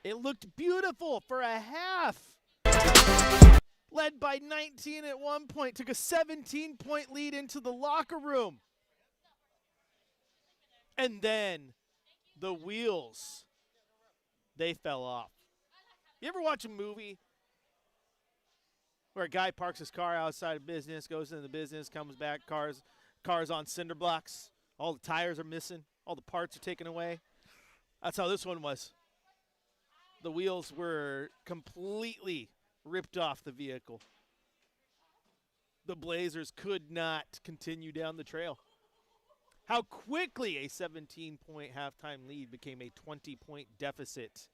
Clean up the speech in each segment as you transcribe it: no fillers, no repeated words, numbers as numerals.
It looked beautiful for a half. Led by 19 at one point, took a 17-point lead into the locker room. And then the wheels, they fell off. You ever watch a movie where a guy parks his car outside of business, goes into the business, comes back, cars on cinder blocks, all the tires are missing, all the parts are taken away? That's how this one was. The wheels were completely ripped off the vehicle. The Blazers could not continue down the trail. How quickly a 17-point halftime lead became a 20-point deficit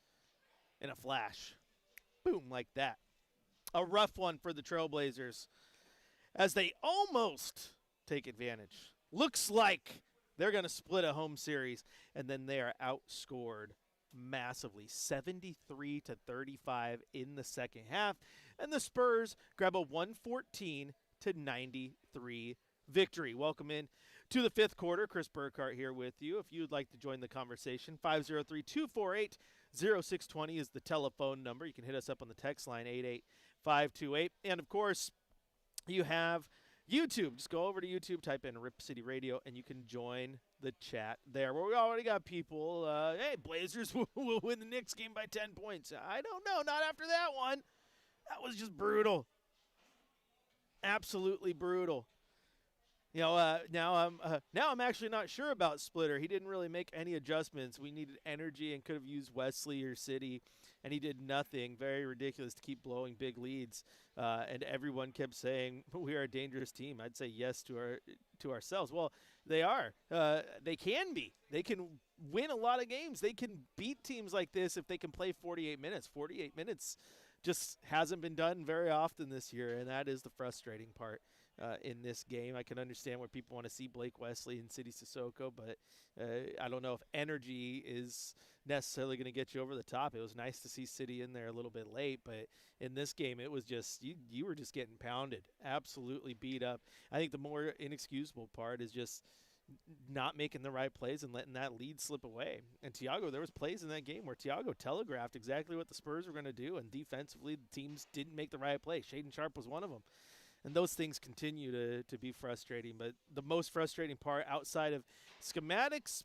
in a flash. Boom, like that. A rough one for the Trailblazers as they almost take advantage. Looks like they're going to split a home series, and then they are outscored massively, 73-35 in the second half, and the Spurs grab a 114-93 victory. Welcome in to the fifth quarter. Chris Burkhardt here with you. If you'd like to join the conversation, 503-248-0620 is the telephone number. You can hit us up on the text line, 88528. And, of course, you have YouTube. Just go over to YouTube, type in Rip City Radio, and you can join the chat there where we already got people. Hey, Blazers will win the Knicks game by 10 points. I don't know. Not after that one. That was just brutal. Absolutely brutal. You know, now I'm actually not sure about Splitter. He didn't really make any adjustments. We needed energy and could have used Wesley or City, and he did nothing. Very ridiculous to keep blowing big leads. And everyone kept saying we are a dangerous team. I'd say yes to ourselves. Well, they are. They can be. They can win a lot of games. They can beat teams like this if they can play 48 minutes. 48 minutes just hasn't been done very often this year, and that is the frustrating part. In this game, I can understand where people want to see Blake Wesley and City Sissoko, but I don't know if energy is necessarily going to get you over the top. It was nice to see City in there a little bit late, but in this game, it was just you were just getting pounded, absolutely beat up. I think the more inexcusable part is just not making the right plays and letting that lead slip away. And Thiago, there was plays in that game where Thiago telegraphed exactly what the Spurs were going to do, and defensively, the teams didn't make the right play. Shaedon Sharpe was one of them. And those things continue to be frustrating. But the most frustrating part, outside of schematics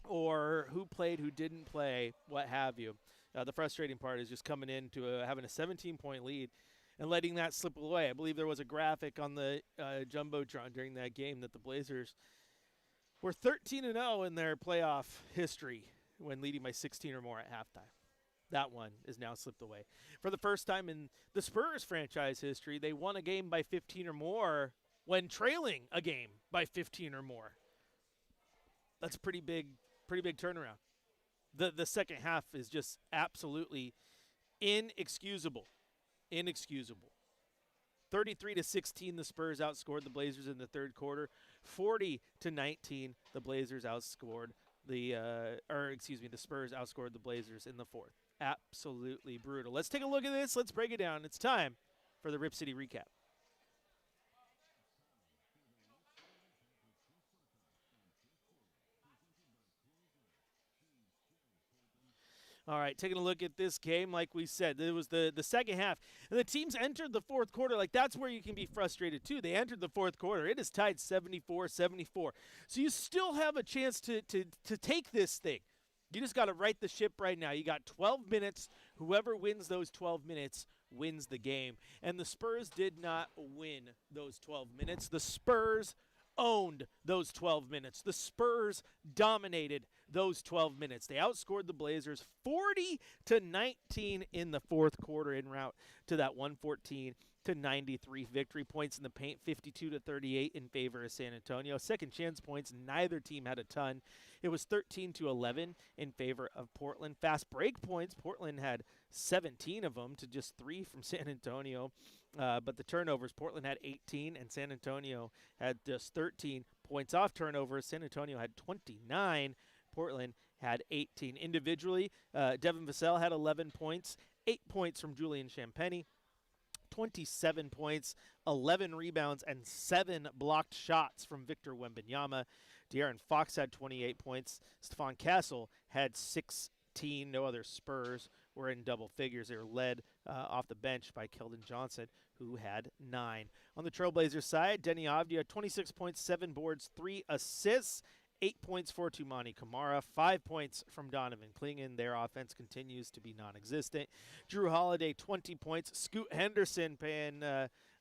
or who played, who didn't play, what have you, the frustrating part is just coming into having a 17-point lead and letting that slip away. I believe there was a graphic on the Jumbotron during that game that the Blazers were 13-0 in their playoff history when leading by 16 or more at halftime. That one is now slipped away. For the first time in the Spurs franchise history, they won a game by 15 or more when trailing a game by 15 or more. That's a pretty big turnaround. The second half is just absolutely inexcusable. Inexcusable. 33-16, the Spurs outscored the Blazers in the third quarter. 40-19, the Blazers outscored the Spurs outscored the Blazers in the fourth. Absolutely brutal. Let's take a look at this. Let's break it down. It's time for the Rip City recap. All right, taking a look at this game, like we said, it was the second half. And the teams entered the fourth quarter. Like, that's where you can be frustrated, too. They entered the fourth quarter. It is tied 74-74. So you still have a chance to take this thing. You just got to right the ship right now. You got 12 minutes. Whoever wins those 12 minutes wins the game. And the Spurs did not win those 12 minutes. The Spurs owned those 12 minutes. The Spurs dominated those 12 minutes. They outscored the Blazers 40-19 in the fourth quarter en route to that 114-93 victory. Points in the paint, 52-38 in favor of San Antonio. Second chance points, neither team had a ton. It was 13-11 in favor of Portland. Fast break points, Portland had 17 of them to just 3 from San Antonio. But the turnovers, Portland had 18 and San Antonio had just 13 points off turnovers. San Antonio had 29. Portland had 18. Individually, Devin Vassell had 11 points, 8 points from Julian Champagnie, 27 points, 11 rebounds, and 7 blocked shots from Victor Wembanyama. De'Aaron Fox had 28 points. Stephon Castle had 16 16. No other Spurs were in double figures. They were led off the bench by Keldon Johnson, who had 9. On the Trailblazers side, Denny Avdia, 26 points, 7 boards, 3 assists. 8 points for Tumani Kamara, 5 points from Donovan Clingan. Their offense continues to be non-existent. Drew Holiday, 20 points. Scoot Henderson paying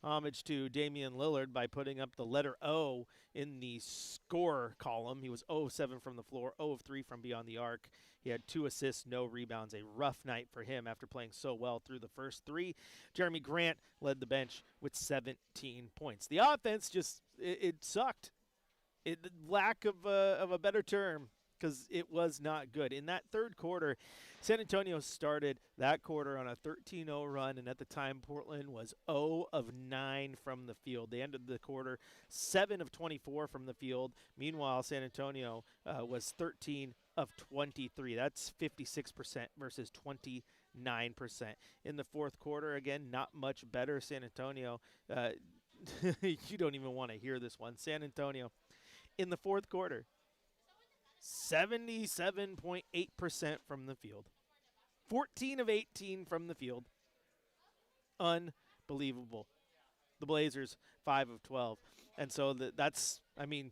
homage to Damian Lillard by putting up the letter O in the score column. He was 0 of 7 from the floor, 0 of 3 from beyond the arc. He had 2 assists, no rebounds. A rough night for him after playing so well through the first 3. Jeremy Grant led the bench with 17 points. The offense just, it sucked. Lack of a better term, because it was not good. In that third quarter, San Antonio started that quarter on a 13-0 run, and at the time, Portland was 0 of 9 from the field. They ended the quarter 7 of 24 from the field. Meanwhile, San Antonio was 13 of 23. That's 56% versus 29%. In the fourth quarter, again, not much better. San Antonio, you don't even want to hear this one. San Antonio, in the fourth quarter, 77.8% from the field. 14 of 18 from the field. Unbelievable. The Blazers, 5 of 12. And so that's, I mean,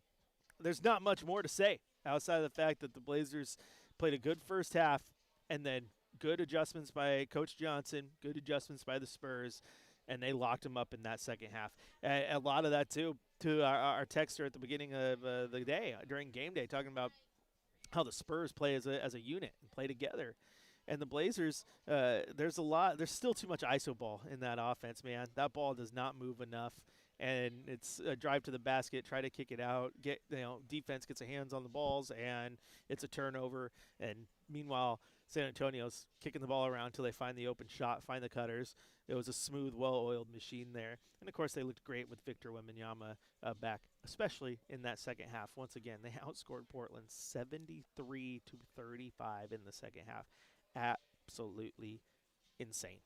there's not much more to say outside of the fact that the Blazers played a good first half, and then good adjustments by Coach Johnson, good adjustments by the Spurs, and they locked them up in that second half. A lot of that, too, to our texter at the beginning of the day, during game day, talking about how the Spurs play as a unit and play together. And the Blazers, there's still too much iso ball in that offense, man. That ball does not move enough. And it's a drive to the basket, try to kick it out, defense gets their hands on the balls, and it's a turnover. And meanwhile, San Antonio's kicking the ball around until they find the open shot, find the cutters. It was a smooth, well-oiled machine there. And, of course, they looked great with Victor Wembanyama back, especially in that second half. Once again, they outscored Portland 73-35 in the second half. Absolutely insane.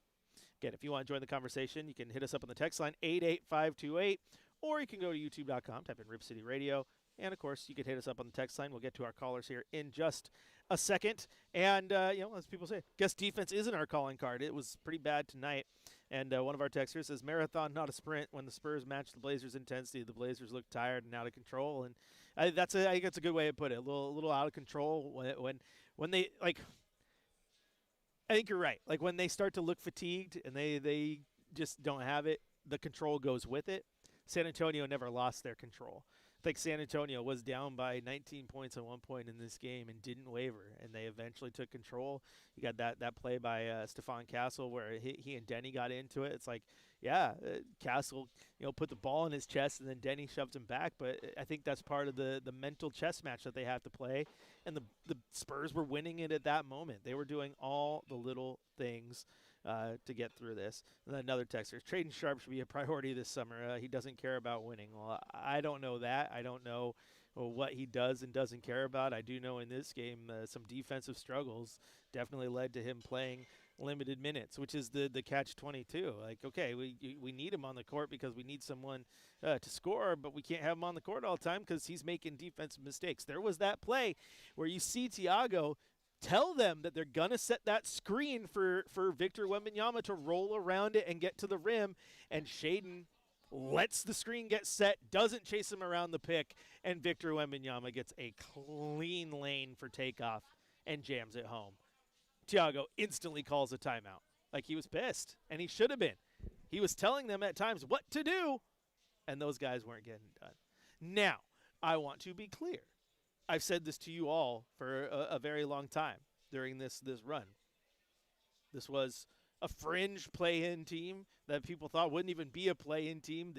Again, if you want to join the conversation, you can hit us up on the text line, 88528, or you can go to youtube.com, type in Rip City Radio. And, of course, you can hit us up on the text line. We'll get to our callers here in just a second. And, as people say, guess defense isn't our calling card. It was pretty bad tonight. And one of our texters says, marathon, not a sprint. When the Spurs matched the Blazers' intensity, the Blazers looked tired and out of control. And I think that's a good way to put it. A little out of control when they, like, I think you're right. Like, when they start to look fatigued and they just don't have it, the control goes with it. San Antonio never lost their control. I think San Antonio was down by 19 points at one point in this game and didn't waver, and they eventually took control. You got that play by Stephon Castle where he and Denny got into it. It's like, Castle, put the ball in his chest, and then Denny shoved him back. But I think that's part of the mental chess match that they have to play, and the Spurs were winning it at that moment. They were doing all the little things to get through this. And then another texter, Traden Sharp should be a priority this summer. He doesn't care about winning. Well, I don't know that. I don't know what he does and doesn't care about. I do know in this game some defensive struggles definitely led to him playing limited minutes, which is the catch-22. Like, okay, we need him on the court because we need someone to score, but we can't have him on the court all the time because he's making defensive mistakes. There was that play where you see Thiago tell them that they're going to set that screen for Victor Wembanyama to roll around it and get to the rim, and Shaedon lets the screen get set, doesn't chase him around the pick, and Victor Wembanyama gets a clean lane for takeoff and jams it home. Thiago instantly calls a timeout. Like, he was pissed, and he should have been. He was telling them at times what to do, and those guys weren't getting done. Now, I want to be clear. I've said this to you all for a very long time during this run. This was a fringe play-in team that people thought wouldn't even be a play-in team.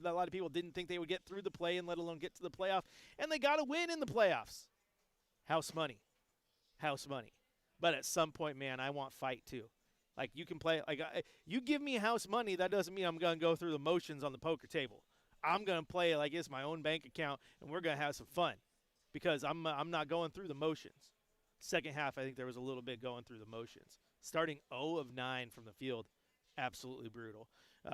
A lot of people didn't think they would get through the play-in, let alone get to the playoff, and they got a win in the playoffs. House money. But at some point, man, I want fight too. Like, you can play, like, you give me house money, that doesn't mean I'm going to go through the motions on the poker table. I'm going to play like it's my own bank account, and we're going to have some fun because I'm not going through the motions. Second half, I think there was a little bit going through the motions. Starting 0 of 9 from the field, absolutely brutal.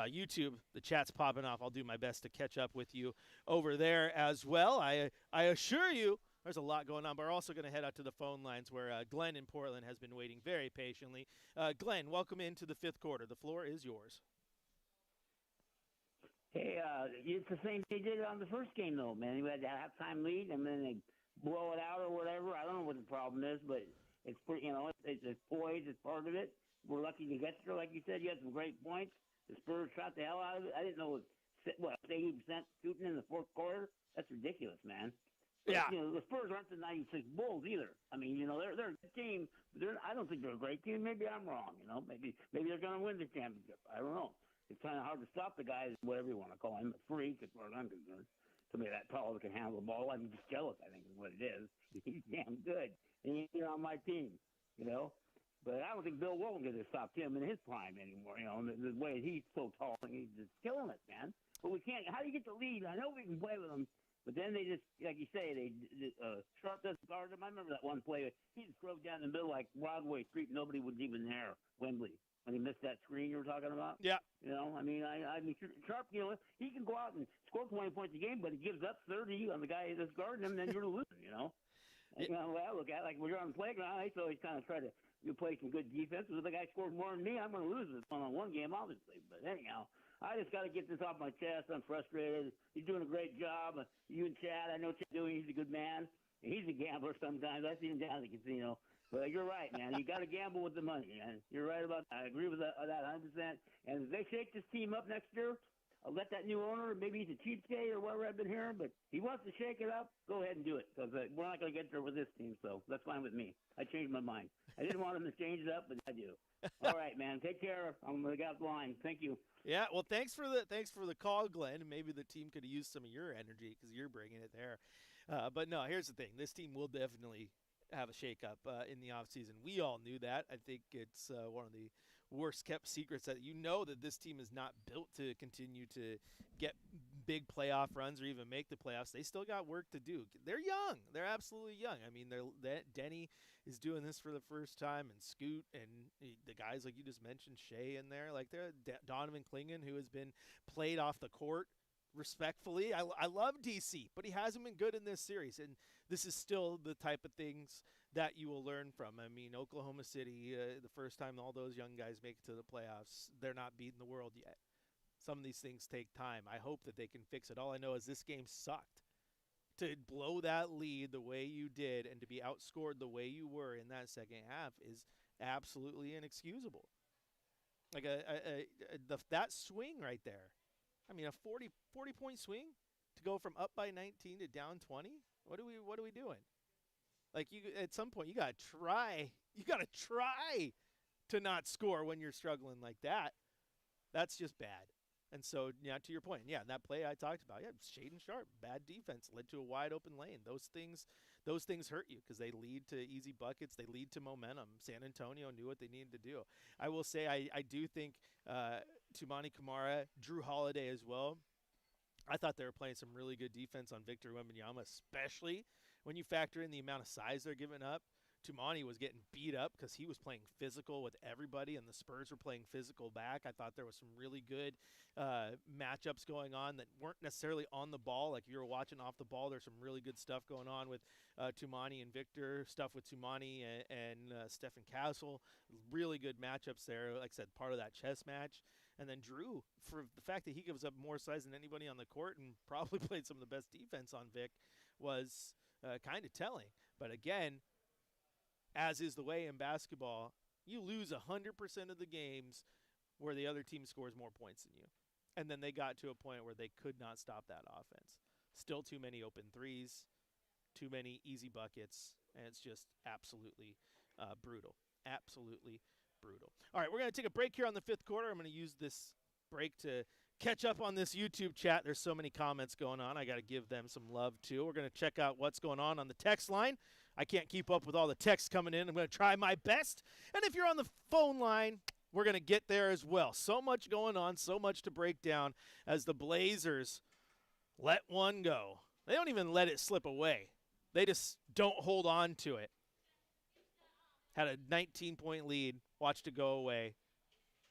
YouTube, the chat's popping off. I'll do my best to catch up with you over there as well. I assure you, There's a lot going on, but we're also going to head out to the phone lines where Glenn in Portland has been waiting very patiently. Glenn, welcome into the fifth quarter. The floor is yours. Hey, it's the same they did on the first game, though, man. You had that halftime lead, and then they blow it out or whatever. I don't know what the problem is, but it's pretty, it's poised. It's part of it. We're lucky to get there, like you said. You had some great points. The Spurs shot the hell out of it. I didn't know what 80% shooting in the fourth quarter. That's ridiculous, man. But, Yeah. The Spurs aren't the '96 Bulls either. I mean, they're a good team, but I don't think they're a great team. Maybe I'm wrong. Maybe they're going to win the championship. I don't know. It's kind of hard to stop the guy, whatever you want to call him, a freak, as far as I'm concerned. Somebody that tall that can handle the ball. I'm just jealous, I think, is what it is. He's damn good. And he's on my team, But I don't think Bill Walton could have stopped him in his prime anymore, the way he's so tall and he's just killing us, man. But we can't. How do you get the lead? I know we can play with them, but then they just, like you say, Sharp doesn't guard him. I remember that one play. He just drove down the middle like Broadway Street. Nobody was even there, Wembley, when he missed that screen you were talking about. Yeah. Sharp, he can go out and score 20 points a game, but he gives up 30 on the guy that's guarding him, then you're losing, Well, I look at it, like when you're on the playground, I always kind of try to play some good defense. If the guy scores more than me, I'm going to lose this one-on-one game, obviously. But anyhow, I just got to get this off my chest. I'm frustrated. He's doing a great job. You and Chad, I know Chad doing. He's a good man. He's a gambler sometimes. I see him down at the casino. But you're right, man. You got to gamble with the money, man. You're right about that. I agree with that 100%. And if they shake this team up next year, I'll let that new owner, maybe he's a cheapskate or whatever I've been hearing, but he wants to shake it up, go ahead and do it. Because we're not going to get there with this team, so that's fine with me. I changed my mind. I didn't want him to change it up, but I do. All right, man. Take care. I'm going to get off the line. Thank you. Yeah, well, thanks for the call, Glenn. Maybe the team could have used some of your energy because you're bringing it there. But no, here's the thing. This team will definitely have a shakeup in the offseason. We all knew that. I think it's one of the worst kept secrets that that this team is not built to continue to get big playoff runs or even make the playoffs. They still got work to do. They're young. They're absolutely young. I mean, Denny is doing this for the first time, and Scoot and the guys like you just mentioned, Shea in there, like they're Donovan Clingan, who has been played off the court respectfully. I love DC, but he hasn't been good in this series, and this is still the type of things that you will learn from. I mean, Oklahoma City, the first time all those young guys make it to the playoffs, they're not beating the world yet. Some of these things take time. I hope that they can fix it. All I know is this game sucked. To blow that lead the way you did and to be outscored the way you were in that second half is absolutely inexcusable. Like that swing right there. I mean, a 40-point swing to go from up by 19 to down 20. What are we doing? Like, at some point you got to try to not score when you're struggling like that. That's just bad. And so, to your point, that play I talked about, Shaden Sharp, bad defense led to a wide open lane. Those things hurt you because they lead to easy buckets. They lead to momentum. San Antonio knew what they needed to do. I will say I do think Toumani Camara, Drew Holiday as well, I thought they were playing some really good defense on Victor Wembanyama, especially when you factor in the amount of size they're giving up. Toumani was getting beat up because he was playing physical with everybody, and the Spurs were playing physical back. I thought there was some really good matchups going on that weren't necessarily on the ball. Like, if you were watching off the ball, there's some really good stuff going on with Toumani and Victor, stuff with Toumani and Stephen Castle. Really good matchups there. Like I said, part of that chess match. And then Drew, for the fact that he gives up more size than anybody on the court and probably played some of the best defense on Vic, was kind of telling. But again, as is the way in basketball, you lose 100% of the games where the other team scores more points than you. And then they got to a point where they could not stop that offense. Still too many open threes, too many easy buckets, and it's just absolutely brutal. Absolutely brutal. All right, we're going to take a break here on the fifth quarter. I'm going to use this break to catch up on this YouTube chat. There's so many comments going on. I got to give them some love, too. We're going to check out what's going on the text line. I can't keep up with all the texts coming in. I'm going to try my best. And if you're on the phone line, we're going to get there as well. So much going on, so much to break down as the Blazers let one go. They don't even let it slip away. They just don't hold on to it. Had a 19-point lead, watched it go away,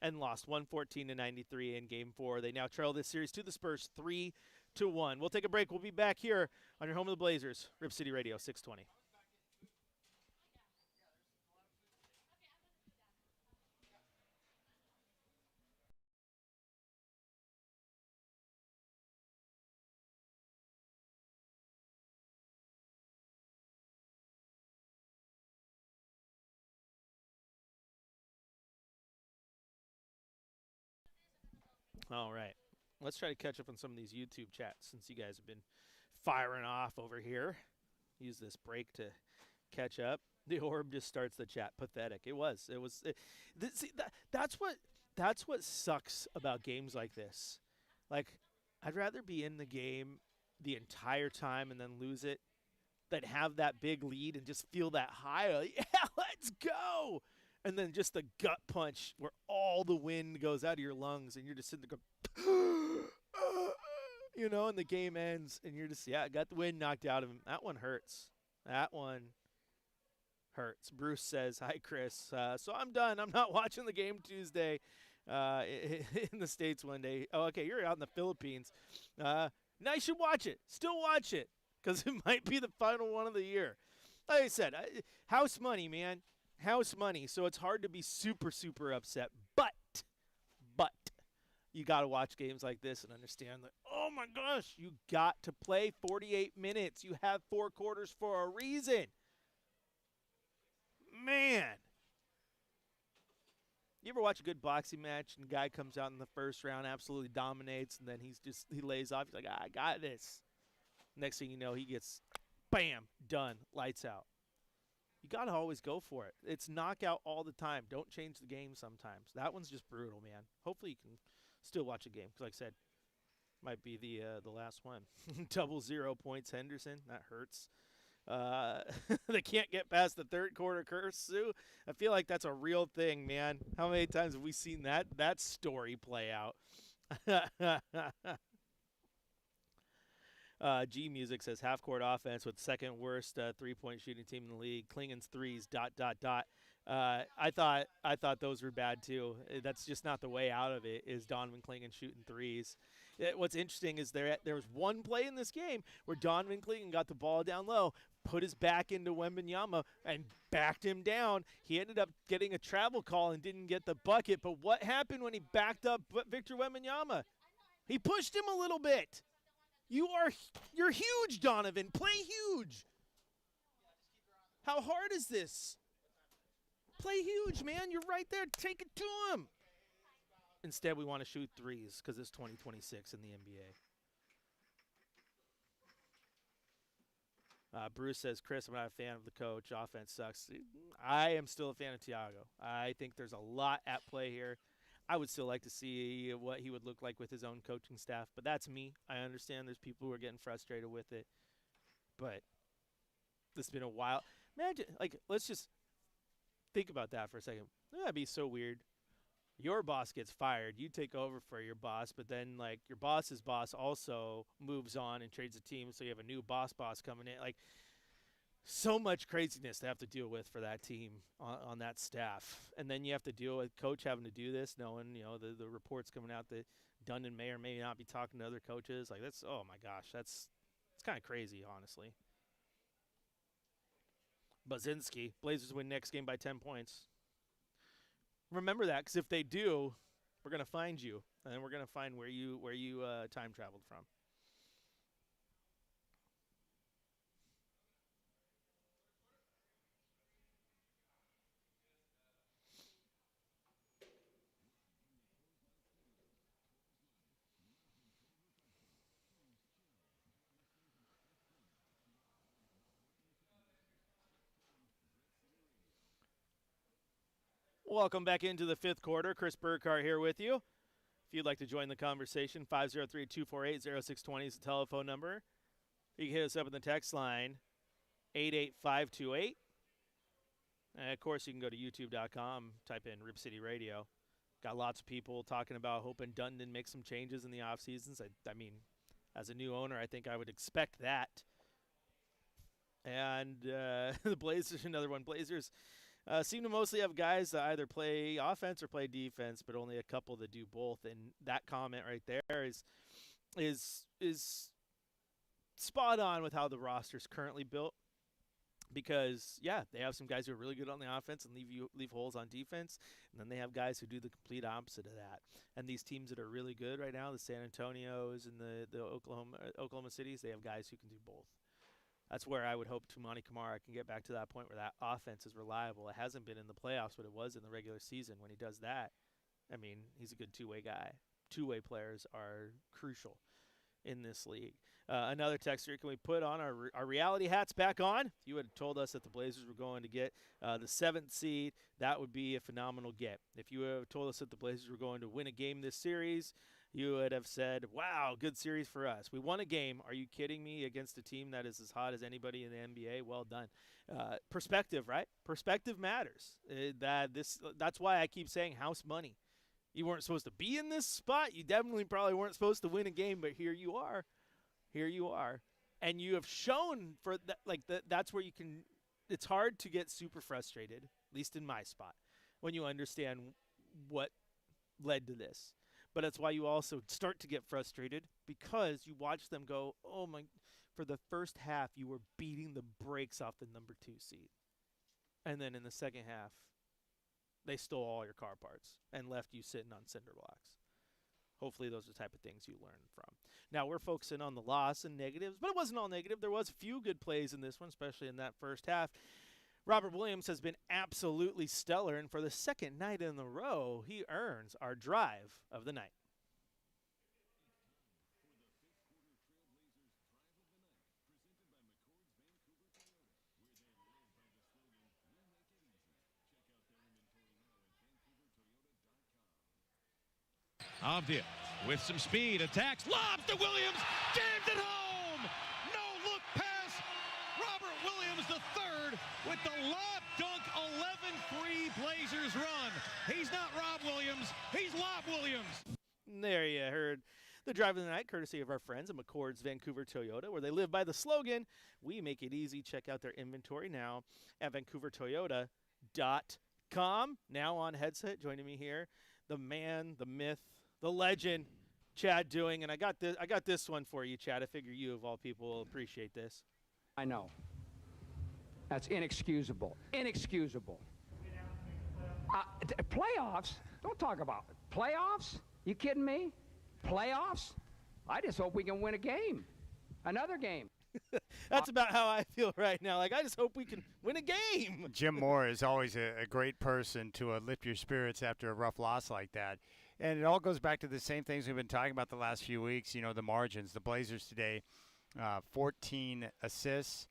and lost 114-93 in Game 4. They now trail this series to the Spurs 3-2. 2-1. We'll take a break. We'll be back here on your home of the Blazers, Rip City Radio 620. All right. Let's try to catch up on some of these YouTube chats since you guys have been firing off over here. Use this break to catch up. The Orb just starts the chat. Pathetic. It was. See, that's what sucks about games like this. Like, I'd rather be in the game the entire time and then lose it than have that big lead and just feel that high. Like, yeah, let's go. And then just the gut punch where all the wind goes out of your lungs and you're just sitting there going, and the game ends and you're just, got the wind knocked out of him. That one hurts. That one hurts. Bruce says, hi, Chris. So I'm done. I'm not watching the game Tuesday in the States one day. Oh, okay, you're out in the Philippines. Now you should watch it. Still watch it because it might be the final one of the year. Like I said, house money, man. House money. So it's hard to be super, super upset. But you got to watch games like this and understand that, oh, my gosh, you got to play 48 minutes. You have 4 quarters for a reason. Man. You ever watch a good boxing match and a guy comes out in the first round, absolutely dominates, and then he lays off. He's like, I got this. Next thing you know, he gets, bam, done, lights out. You got to always go for it. It's knockout all the time. Don't change the game sometimes. That one's just brutal, man. Hopefully you can still watch a game because, like I said, might be the last one. 0 points Henderson. That hurts. They can't get past the third quarter curse, Sue. I feel like that's a real thing, man. How many times have we seen that story play out? G Music says half-court offense with second worst three-point shooting team in the league. Klingen's threes. ... I thought those were bad too. That's just not the way out of it. Is Donovan Klingen shooting threes? What's interesting is there was one play in this game where Donovan Klingen got the ball down low, put his back into Wembanyama, and backed him down. He ended up getting a travel call and didn't get the bucket. But what happened when he backed up Victor Wembanyama? He pushed him a little bit. You're huge, Donovan. Play huge. How hard is this? Play huge, man. You're right there. Take it to him. Instead, we want to shoot threes because it's 2026 in the NBA. Bruce says, Chris, I'm not a fan of the coach. Offense sucks. I am still a fan of Thiago. I think there's a lot at play here. I would still like to see what he would look like with his own coaching staff, but that's me. I understand there's people who are getting frustrated with it, but this has been a while. Imagine, let's just think about that for a second. That'd be so weird. Your boss gets fired. You take over for your boss, but then, your boss's boss also moves on and trades a team, so you have a new boss coming in. So much craziness to have to deal with for that team on that staff. And then you have to deal with coach having to do this, knowing, the reports coming out that Dundon may or may not be talking to other coaches. That's, oh my gosh, it's kind of crazy, honestly. Bazinski, Blazers win next game by 10 points. Remember that, because if they do, we're going to find you, and then we're going to find where you time traveled from. Welcome back into the fifth quarter. Chris Burkhardt here with you. If you'd like to join the conversation, 503-248-0620 is the telephone number. You can hit us up in the text line, 88528. And, of course, you can go to youtube.com, type in Rip City Radio. Got lots of people talking about hoping Dundon makes some changes in the off seasons. I mean, as a new owner, I think I would expect that. And the Blazers, another one. Blazers seem to mostly have guys that either play offense or play defense, but only a couple that do both. And that comment right there is is spot on with how the roster's currently built. Because they have some guys who are really good on the offense and leave holes on defense, and then they have guys who do the complete opposite of that. And these teams that are really good right now, the San Antonios and the Oklahoma Cities, they have guys who can do both. That's where I would hope Tumani Kamara can get back to that point where that offense is reliable. It hasn't been in the playoffs, but it was in the regular season. When he does that, I mean, he's a good two-way guy. Two-way players are crucial in this league. Another texter, can we put on our reality hats back on? If you had told us that the Blazers were going to get the 7th seed, that would be a phenomenal get. If you had told us that the Blazers were going to win a game this series, you would have said, wow, good series for us. We won a game. Are you kidding me? Against a team that is as hot as anybody in the NBA? Well done. Perspective, right? Perspective matters. That's why I keep saying house money. You weren't supposed to be in this spot. You definitely probably weren't supposed to win a game, but here you are. Here you are. And you have shown for that, that's where you can – it's hard to get super frustrated, at least in my spot, when you understand what led to this. But that's why you also start to get frustrated because you watch them go, oh, my – for the first half, you were beating the brakes off the number 2 seed. And then in the second half, they stole all your car parts and left you sitting on cinder blocks. Hopefully those are the type of things you learn from. Now, we're focusing on the loss and negatives, but it wasn't all negative. There was a few good plays in this one, especially in that first half. Robert Williams has been absolutely stellar, and for the second night in a row, he earns our drive of the night. Avdia with some speed, attacks, lobs to Williams, jams it home! No look pass, Robert Williams III with the lob dunk, 11-3 Blazers run. He's not Rob Williams, he's Lob Williams. There you heard the drive of the night, courtesy of our friends at McCord's Vancouver Toyota, where they live by the slogan, we make it easy. Check out their inventory now at vancouvertoyota.com. Now on headset, joining me here, the man, the myth, the legend, Chad Doing, and I got this one for you, Chad. I figure you, of all people, will appreciate this. I know. That's inexcusable. Inexcusable. Playoffs? Don't talk about it. Playoffs? You kidding me? Playoffs? I just hope we can win a game. Another game. That's about how I feel right now. Like, I just hope we can win a game. Jim Moore is always a great person to lift your spirits after a rough loss like that. And it all goes back to the same things we've been talking about the last few weeks, the margins. The Blazers today, 14 assists,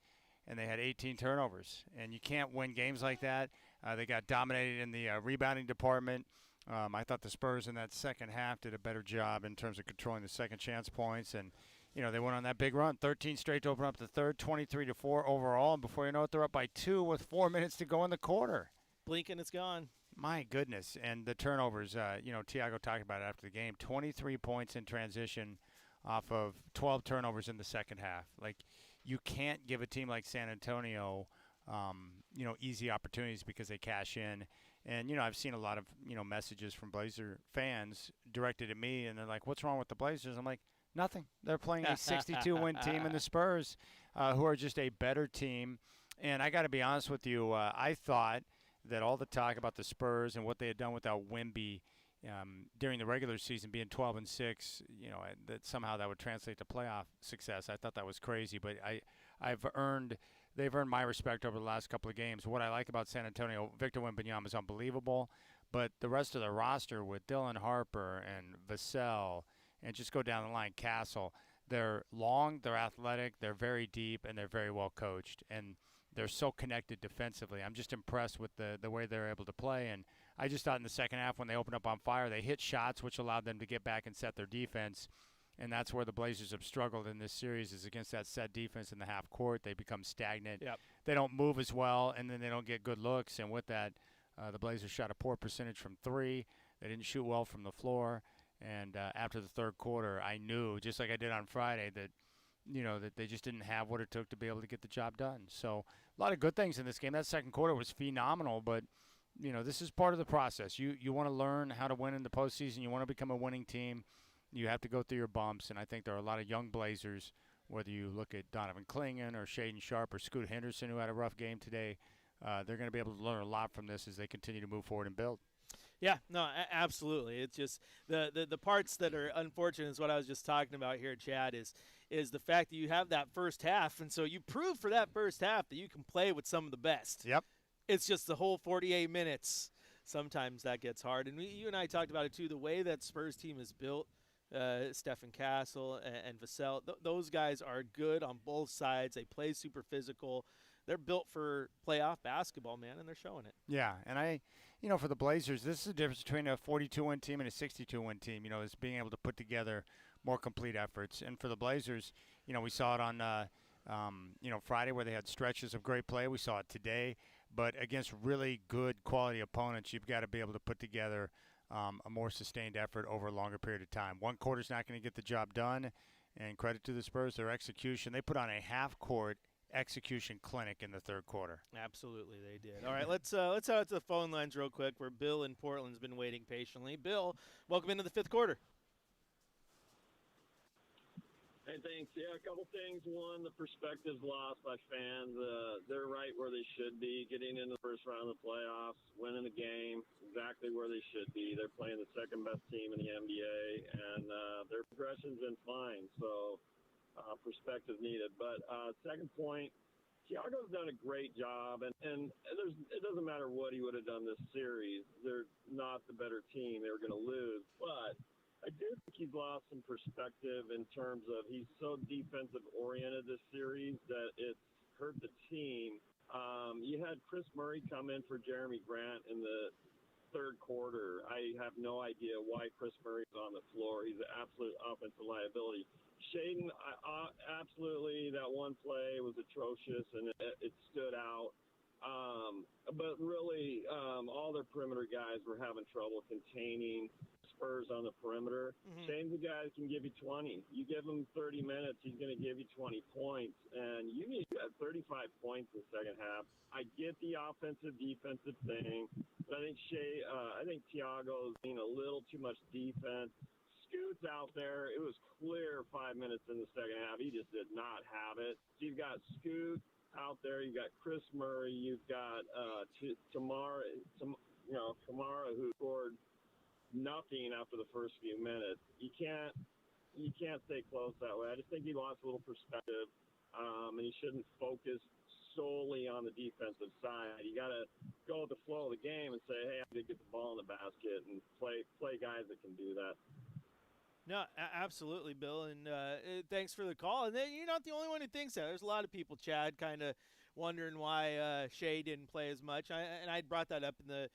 and they had 18 turnovers. And you can't win games like that. They got dominated in the rebounding department. I thought the Spurs in that second half did a better job in terms of controlling the second chance points. And, they went on that big run, 13 straight to open up the third, 23-4 overall. And before you know it, they're up by 2 with 4 minutes to go in the quarter. Blink and it's gone. My goodness. And the turnovers, Tiago talked about it after the game, 23 points in transition off of 12 turnovers in the second half. Like, you can't give a team like San Antonio, easy opportunities because they cash in. And, I've seen a lot of, messages from Blazer fans directed at me, and they're like, what's wrong with the Blazers? I'm like, nothing. They're playing a 62-win team in the Spurs, who are just a better team. And I got to be honest with you, I thought that all the talk about the Spurs and what they had done without Wemby during the regular season being 12-6, that somehow that would translate to playoff success. I thought that was crazy, but they've earned my respect over the last couple of games. What I like about San Antonio, Victor Wembanyama is unbelievable, but the rest of the roster with Dylan Harper and Vassell, and just go down the line, Castle, they're long, they're athletic, they're very deep, and they're very well coached. And they're so connected defensively. I'm just impressed with the way they're able to play. And I just thought in the second half when they opened up on fire, they hit shots, which allowed them to get back and set their defense. And that's where the Blazers have struggled in this series, is against that set defense in the half court. They become stagnant. Yep. They don't move as well, and then they don't get good looks. And with that, the Blazers shot a poor percentage from 3. They didn't shoot well from the floor. And after the third quarter, I knew, just like I did on Friday, that that they just didn't have what it took to be able to get the job done. So a lot of good things in this game. That second quarter was phenomenal, but, this is part of the process. You want to learn how to win in the postseason. You want to become a winning team. You have to go through your bumps, and I think there are a lot of young Blazers, whether you look at Donovan Clingan or Shaden Sharp or Scoot Henderson, who had a rough game today. They're going to be able to learn a lot from this as they continue to move forward and build. Yeah, no, absolutely. It's just the parts that are unfortunate is what I was just talking about here, Chad, is the fact that you have that first half, and so you prove for that first half that you can play with some of the best. Yep. It's just the whole 48 minutes. Sometimes that gets hard. And you and I talked about it, too, the way that Spurs team is built, Stephen Castle and Vassell, those guys are good on both sides. They play super physical. They're built for playoff basketball, man, and they're showing it. Yeah, and for the Blazers, this is the difference between a 42-win team and a 62-win team, is being able to put together more complete efforts. And for the Blazers, we saw it on, Friday where they had stretches of great play. We saw it today. But against really good quality opponents, you've got to be able to put together a more sustained effort over a longer period of time. One quarter's not going to get the job done, and credit to the Spurs, their execution. They put on a half-court execution clinic in the third quarter. Absolutely, they did. All right, let's head out to the phone lines real quick where Bill in Portland's been waiting patiently. Bill, welcome into the fifth quarter. Hey, thanks. Yeah, a couple things. One, the perspective's lost by fans. They're right where they should be, getting into the first round of the playoffs, winning the game, exactly where they should be. They're playing the second-best team in the NBA, and their progression's been fine, so perspective needed. But second point, Thiago's done a great job, and it doesn't matter what he would have done this series. They're not the better team. They were going to lose, but I do think he's lost some perspective in terms of he's so defensive-oriented this series that it's hurt the team. You had Chris Murray come in for Jeremy Grant in the third quarter. I have no idea why Chris Murray's on the floor. He's an absolute offensive liability. Shaden, absolutely, that one play was atrocious, and it stood out. But really, all their perimeter guys were having trouble containing Spurs on the perimeter. Mm-hmm. Shane's a guy that can give you 20. You give him 30 minutes, he's going to give you 20 points. And you had 35 points in the second half. I get the offensive-defensive thing, but I think Thiago's being a little too much defense. Scoot's out there. It was clear 5 minutes in the second half. He just did not have it. So you've got Scoot out there. You've got Chris Murray. You've got Tamara, who scored nothing after the first few minutes. You can't stay close that way. I just think he lost a little perspective, and he shouldn't focus solely on the defensive side. You got to go with the flow of the game and say, hey, I'm going to get the ball in the basket and play guys that can do that. No, absolutely, Bill, and thanks for the call. And then you're not the only one who thinks that. There's a lot of people, Chad, kind of wondering why Shea didn't play as much. I brought that up in the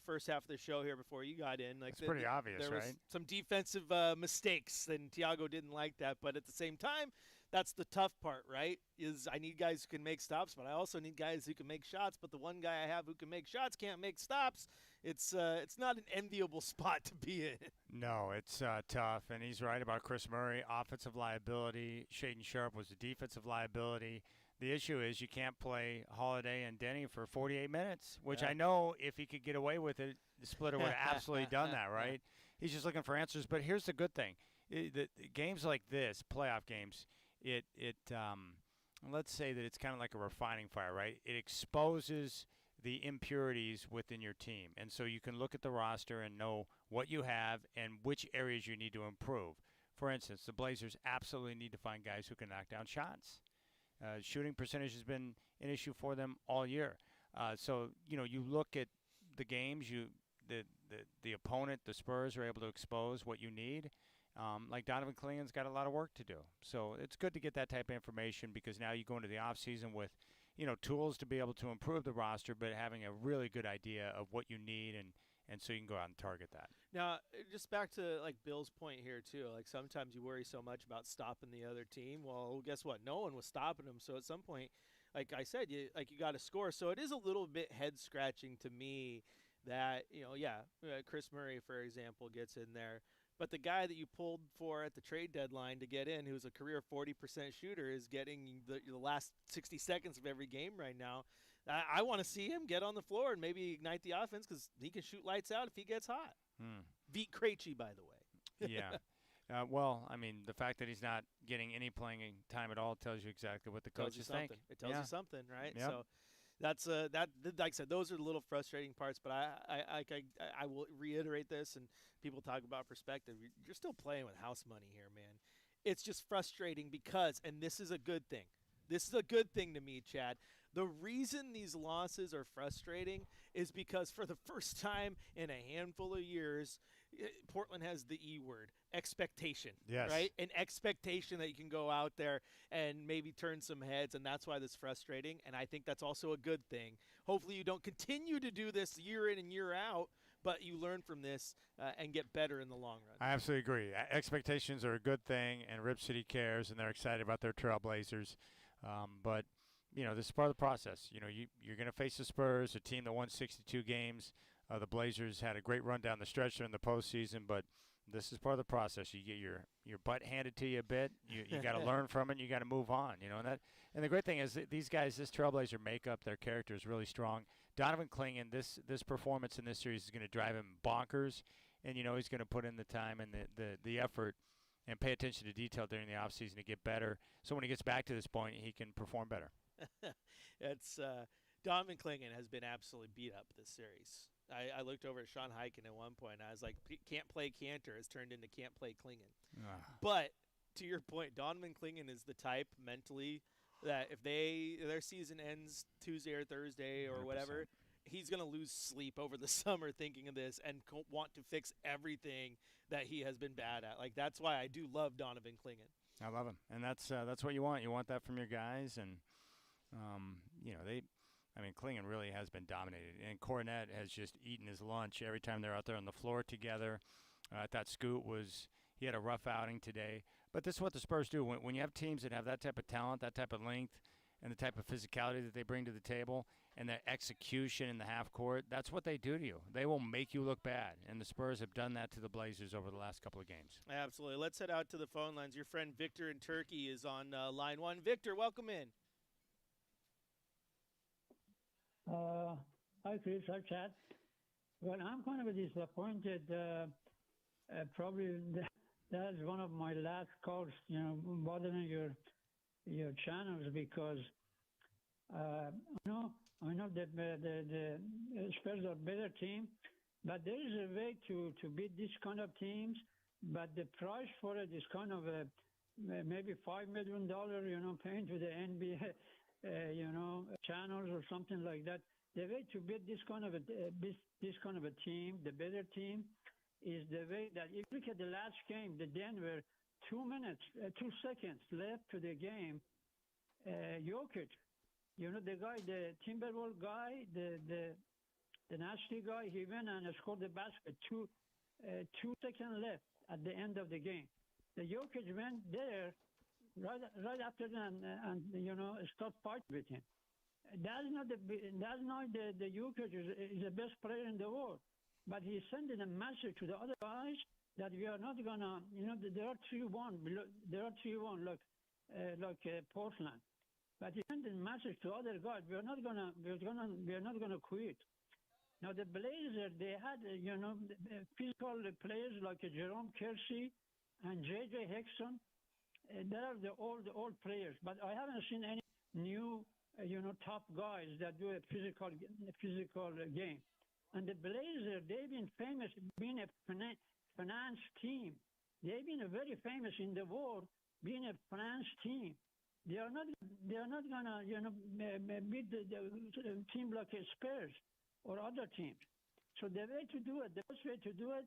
first half of the show here before you got in. It's pretty obvious, there right? was some defensive mistakes, and Thiago didn't like that. But at the same time, that's the tough part, right? Is I need guys who can make stops, but I also need guys who can make shots. But the one guy I have who can make shots can't make stops. It's not an enviable spot to be in. No, it's tough, and he's right about Chris Murray, offensive liability. Shaden Sharp was a defensive liability. The issue is you can't play Holiday and Denny for 48 minutes, which I know if he could get away with it, the splitter would have absolutely done that, right? He's just looking for answers. But here's the good thing. The games like this, playoff games, let's say that it's kind of like a refining fire, right? It exposes the impurities within your team. And so you can look at the roster and know what you have and which areas you need to improve. For instance, the Blazers absolutely need to find guys who can knock down shots. Shooting percentage has been an issue for them all year. So, you look at the games, the opponent, the Spurs, are able to expose what you need. Like Donovan Clingan's got a lot of work to do. So it's good to get that type of information because now you go into the offseason with, tools to be able to improve the roster, but having a really good idea of what you need and so you can go out and target that. Now, just back to like Bill's point here too. Like sometimes you worry so much about stopping the other team. Well, guess what? No one was stopping them. So at some point, like I said, you got to score. So it is a little bit head scratching to me that Chris Murray, for example, gets in there. But the guy that you pulled for at the trade deadline to get in, who's a career 40% shooter, is getting the last 60 seconds of every game right now. I want to see him get on the floor and maybe ignite the offense because he can shoot lights out if he gets hot. Beat Krejci, by the way. Yeah. Well, I mean, the fact that he's not getting any playing time at all tells you exactly what the coaches think. It tells you something, right? Yep. So that's like I said, those are the little frustrating parts. But I will reiterate this, and people talk about perspective. You're still playing with house money here, man. It's just frustrating because, and this is a good thing. This is a good thing to me, Chad. The reason these losses are frustrating is because for the first time in a handful of years, Portland has the E word, expectation. Yes. Right? An expectation that you can go out there and maybe turn some heads, and that's why this is frustrating. And I think that's also a good thing. Hopefully you don't continue to do this year in and year out, but you learn from this and get better in the long run. I absolutely agree. Expectations are a good thing, and Rip City cares, and they're excited about their Trailblazers. But this is part of the process. You're going to face the Spurs, a team that won 62 games. The Blazers had a great run down the stretch during the postseason, but this is part of the process. You get your butt handed to you a bit. You got to learn from it. And you got to move on. And the great thing is that these guys, this Trailblazer makeup, their character is really strong. Donovan Clingan, this performance in this series is going to drive him bonkers, and he's going to put in the time and the effort and pay attention to detail during the offseason to get better. So when he gets back to this point, he can perform better. It's Donovan Clingan has been absolutely beat up this series. I looked over at Sean Highkin at one point, and I was like, can't play Cantor has turned into can't play Clingan. But to your point, Donovan Clingan is the type mentally that if their season ends Tuesday or Thursday or 100%. whatever, he's going to lose sleep over the summer thinking of this and want to fix everything that he has been bad at. Like, that's why I do love Donovan Clingan. I love him, and that's what you want. You want that from your guys, and Clingan really has been dominated, and Cornette has just eaten his lunch every time they're out there on the floor together. I thought Scoot he had a rough outing today, but this is what the Spurs do. When you have teams that have that type of talent, that type of length, and the type of physicality that they bring to the table, and the execution in the half court, that's what they do to you. They will make you look bad, and the Spurs have done that to the Blazers over the last couple of games. Absolutely. Let's head out to the phone lines. Your friend Victor in Turkey is on line one. Victor, welcome in. Hi, Chris. Hi, Chad. Well, I'm kind of disappointed. Probably that's one of my last calls, bothering your channels because I know that the Spurs are a better team, but there is a way to beat this kind of teams. But the price for it is kind of maybe $5 million, paying to the NBA. Channels or something like that. The way to beat this kind of a team, the better team, is the way that if you look at the last game, the Denver, 2 seconds left to the game, Jokic, the guy, the Timberwolves guy, the nasty guy, he went and scored the basket. 2 seconds left at the end of the game. The Jokic went there right after that and start fighting with him. That's not the Jokic is the best player in the world, but he's sending a message to the other guys that we are not gonna, there are 3-1, like Portland, but he's sending a message to other guys. We are not gonna quit. Now the Blazers, they had physical players like Jerome Kersey and J.J. Hickson. They are the old players, but I haven't seen any new, top guys that do a physical game. And the Blazers, they've been famous being a finance team. They've been very famous in the world being a finance team. They are not gonna, beat the team like a Spurs or other teams. So the way to do it, the best way to do it,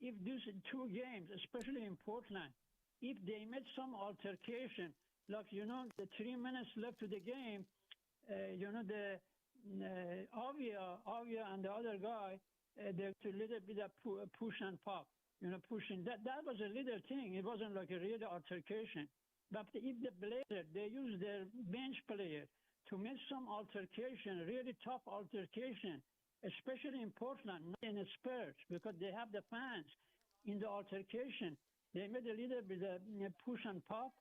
if these 2 games, especially in Portland, if they made some altercation, like, the 3 minutes left to the game, the Avia and the other guy, there's a little bit of push and pop, pushing. That was a little thing. It wasn't like a real altercation. But if the Blazers, they use their bench player to make some altercation, really tough altercation, especially in Portland, not in the Spurs, because they have the fans in the altercation. They made a little bit of push and pop.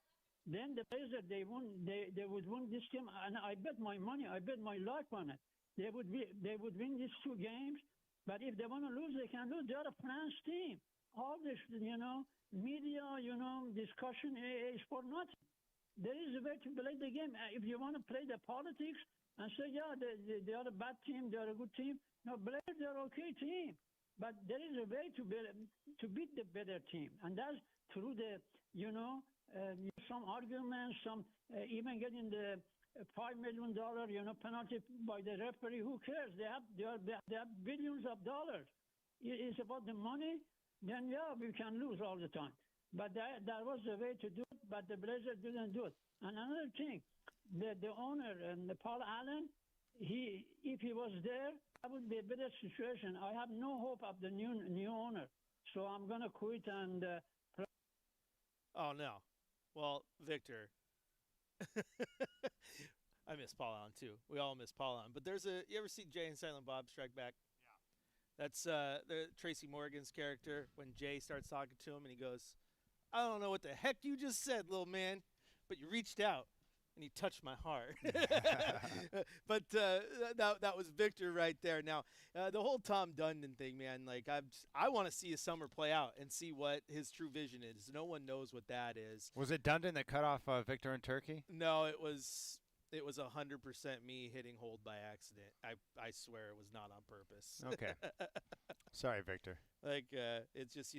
Then the Blazers, they would win this game, and I bet my money, I bet my life on it. They would win these 2 games. But if they want to lose, they can lose. They are a France team. all this, media, discussion is for nothing. There is a way to play the game. If you want to play the politics and say, yeah, they are a bad team, they are a good team. No, Blair, they're okay team. But there is a way to beat the better team. And that's through the, some arguments, some even getting the $5 million, penalty by the referee. Who cares? They have billions of dollars. It's about the money. Then, yeah, we can lose all the time. But that was the way to do it, but the Blazers didn't do it. And another thing, the owner, Paul Allen, if he was there, that would be a better situation. I have no hope of the new owner. So I'm going to quit and play. Oh, no. Well, Victor, I miss Paul Allen, too. We all miss Paul Allen. But you ever see Jay and Silent Bob Strike Back? That's the Tracy Morgan's character when Jay starts talking to him and he goes, I don't know what the heck you just said, little man, but you reached out and you touched my heart. But that was Victor right there. Now, the whole Tom Dundon thing, man, like I want to see his summer play out and see what his true vision is. No one knows what that is. Was it Dundon that cut off Victor in Turkey? No, it was 100% me hitting hold by accident. I swear it was not on purpose. Okay. Sorry, Victor. Like it's just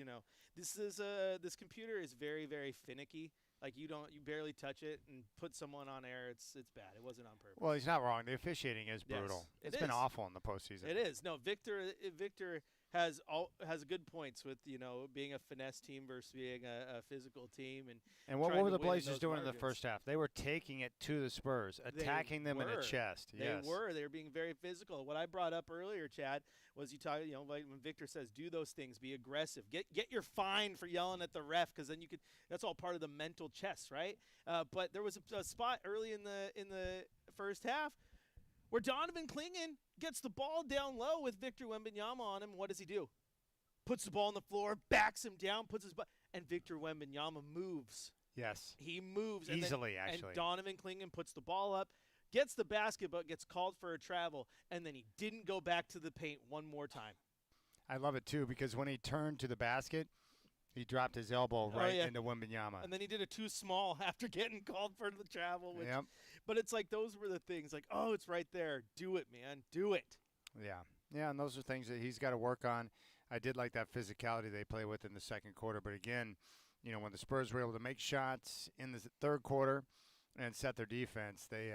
this computer is very, very finicky. Like you barely touch it and put someone on air. It's bad. It wasn't on purpose. Well, he's not wrong. The officiating is brutal. Yes, it's been awful in the postseason. It is. No, Victor has good points with being a finesse team versus being a physical team and what were the Blazers doing in the first half? They were taking it to the Spurs, attacking them in the chest. They were being very physical. What I brought up earlier, Chad, was like when Victor says do those things, be aggressive, get your fine for yelling at the ref because then that's all part of the mental chess, right? But there was a spot early in the first half where Donovan Clingan gets the ball down low with Victor Wembanyama on him. What does he do? Puts the ball on the floor, backs him down, and Victor Wembanyama moves. Yes. He moves. Easily, actually. And Donovan Clingan puts the ball up, gets the basket, but gets called for a travel, and then he didn't go back to the paint one more time. I love it, too, because when he turned to the basket, he dropped his elbow into Wembanyama. And then he did a too small after getting called for the travel. Yep. But it's like those were the things like, oh, it's right there. Do it, man. Do it. Yeah. Yeah, and those are things that he's got to work on. I did like that physicality they play with in the second quarter. But, again, when the Spurs were able to make shots in the third quarter and set their defense, they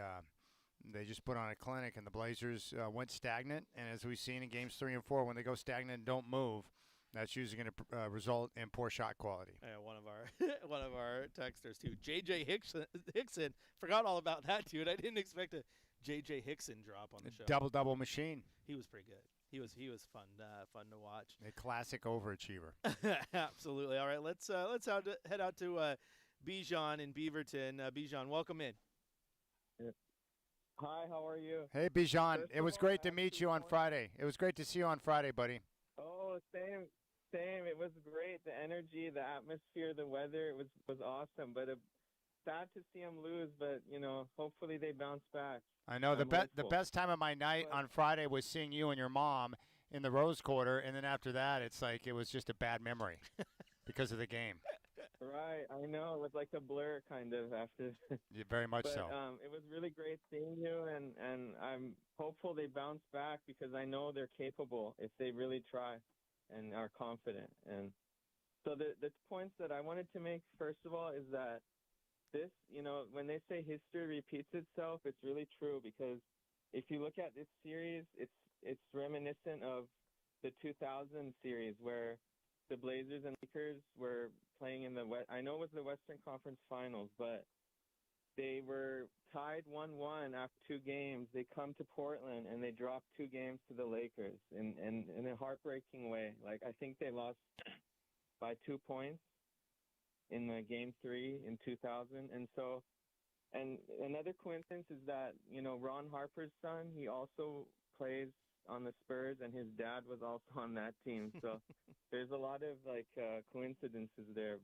just put on a clinic, and the Blazers went stagnant. And as we've seen in games 3 and 4, when they go stagnant and don't move, that's usually going to result in poor shot quality. Yeah, one of our texters too, J.J. Hickson. Forgot all about that, dude. I didn't expect a J.J. Hickson drop on the show. Double machine. He was pretty good. He was fun to watch. A classic overachiever. Absolutely. All right, let's head out to Bijan in Beaverton. Bijan, welcome in. Hi, how are you? Hey, Bijan. It was great to meet you on Friday. It was great to see you on Friday, buddy. Oh, same. It was great. The energy, the atmosphere, the weather, it was awesome. But sad to see them lose, but, hopefully they bounce back. I know. The best time of my night on Friday was seeing you and your mom in the Rose Quarter, and then after that, it's like it was just a bad memory because of the game. Right. I know. It was like a blur kind of after. Yeah, very much so. It was really great seeing you, and I'm hopeful they bounce back because I know they're capable if they really try and are confident. And so the points that I wanted to make, first of all, is that this, when they say history repeats itself, it's really true because if you look at this series, it's reminiscent of the 2000 series where the Blazers and Lakers were playing in I know it was the Western Conference Finals, but they were tied 1-1 after 2 games. They come to Portland and they dropped 2 games to the Lakers in a heartbreaking way. Like, I think they lost by 2 points in the game 3 in 2000. And another coincidence is that, Ron Harper's son, he also plays on the Spurs, and his dad was also on that team. So there's a lot of coincidences there.